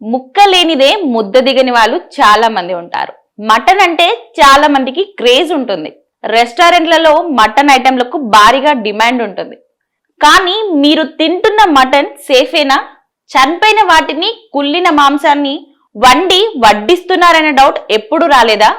ముక్క లేనిదే ముద్ద దిగని వాళ్ళు చాలా మంది ఉంటారు. మటన్ అంటే చాలా మందికి క్రేజ్ ఉంటుంది. రెస్టారెంట్లలో మటన్ ఐటెంలకు భారీగా డిమాండ్ ఉంటుంది. కానీ మీరు తింటున్న మటన్ సేఫేనా? చనిపోయిన వాటిని, కుళ్ళిన మాంసాన్ని వండి వడ్డిస్తున్నారనే డౌట్ ఎప్పుడు రాలేదా?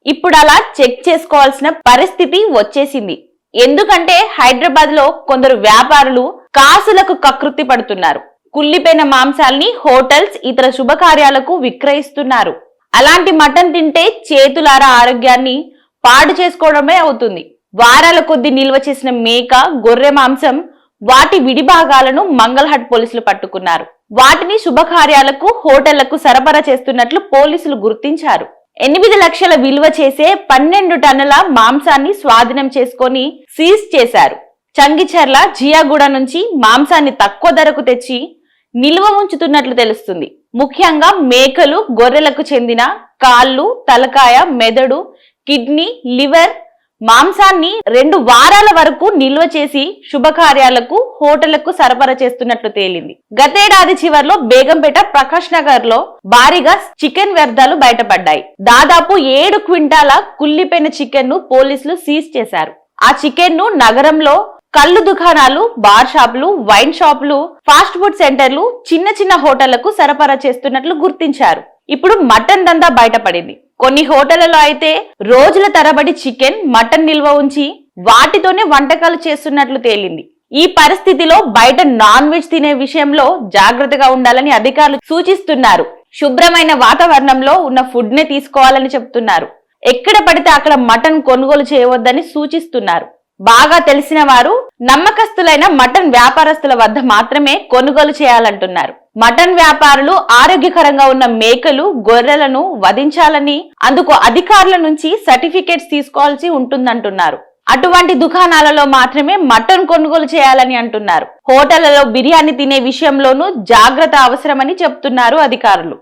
ఇప్పుడు అలా చెక్ చేసుకోవాల్సిన పరిస్థితి వచ్చేసింది. ఎందుకంటే హైదరాబాద్ లో కొందరు వ్యాపారులు కాసులకు కకృతి పడుతున్నారు. కుళ్ళిపోయిన మాంసాల్ని హోటల్స్, ఇతర శుభకార్యాలకు విక్రయిస్తున్నారు. అలాంటి మటన్ తింటే చేతులారా ఆరోగ్యాన్ని పాడు చేసుకోవడమే అవుతుంది. వారాల కొద్ది నిల్వ చేసిన మేక, గొర్రె మాంసం, వాటి విడి భాగాలను మంగళహట్ పోలీసులు పట్టుకున్నారు. వాటిని శుభకార్యాలకు, హోటళ్లకు సరఫరా చేస్తున్నట్లు పోలీసులు గుర్తించారు. 8 లక్షల విలువ చేసే 12 టన్నుల మాంసాన్ని స్వాధీనం చేసుకొని సీజ్ చేశారు. చంగిచెర్ల, జియాగూడ నుంచి మాంసాన్ని తక్కువ ధరకు తెచ్చి నిల్వ ఉంచుతున్నట్లు తెలుస్తుంది. ముఖ్యంగా మేకలు, గొర్రెలకు చెందిన కాళ్ళు, తలకాయ, మెదడు, కిడ్నీ, లివర్ మాంసాన్ని 2 వారాల వరకు నిల్వ చేసి శుభకార్యాలకు, హోటళ్లకు సరఫరా చేస్తున్నట్లు తేలింది. గతేడాది చివర్లో బేగంపేట, ప్రకాష్ నగర్ లో భారీగా చికెన్ వ్యర్థాలు బయటపడ్డాయి. దాదాపు 7 క్వింటాల కుళ్ళిపోయిన చికెన్ ను పోలీసులు సీజ్ చేశారు. ఆ చికెన్ ను నగరంలో కళ్ళు దుకాణాలు, బార్ షాపులు, వైన్ షాపులు, ఫాస్ట్ ఫుడ్ సెంటర్లు, చిన్న చిన్న హోటళ్లకు సరఫరా చేస్తున్నట్లు గుర్తించారు. ఇప్పుడు మటన్ దందా బయటపడింది. కొన్ని హోటళ్లలో అయితే రోజుల తరబడి చికెన్, మటన్ నిల్వ ఉంచి వాటితోనే వంటకాలు చేస్తున్నట్లు తేలింది. ఈ పరిస్థితిలో బయట నాన్ వెజ్ తినే విషయంలో జాగ్రత్తగా ఉండాలని అధికారులు సూచిస్తున్నారు. శుభ్రమైన వాతావరణంలో ఉన్న ఫుడ్ నే తీసుకోవాలని చెప్తున్నారు. ఎక్కడ పడితే అక్కడ మటన్ కొనుగోలు చేయవద్దని సూచిస్తున్నారు. బాగా తెలిసిన వారు, నమ్మకస్తులైన మటన్ వ్యాపారస్తుల వద్ద మాత్రమే కొనుగోలు చేయాలంటున్నారు. మటన్ వ్యాపారులు ఆరోగ్యకరంగా ఉన్న మేకలు, గొర్రెలను వధించాలని, అందుకు అధికారుల నుంచి సర్టిఫికేట్స్ తీసుకోవాల్సి ఉంటుందంటున్నారు. అటువంటి దుకాణాలలో మాత్రమే మటన్ కొనుగోలు చేయాలని అంటున్నారు. హోటళ్లలో బిర్యానీ తినే విషయంలోనూ జాగ్రత్త అవసరమని చెప్తున్నారు అధికారులు.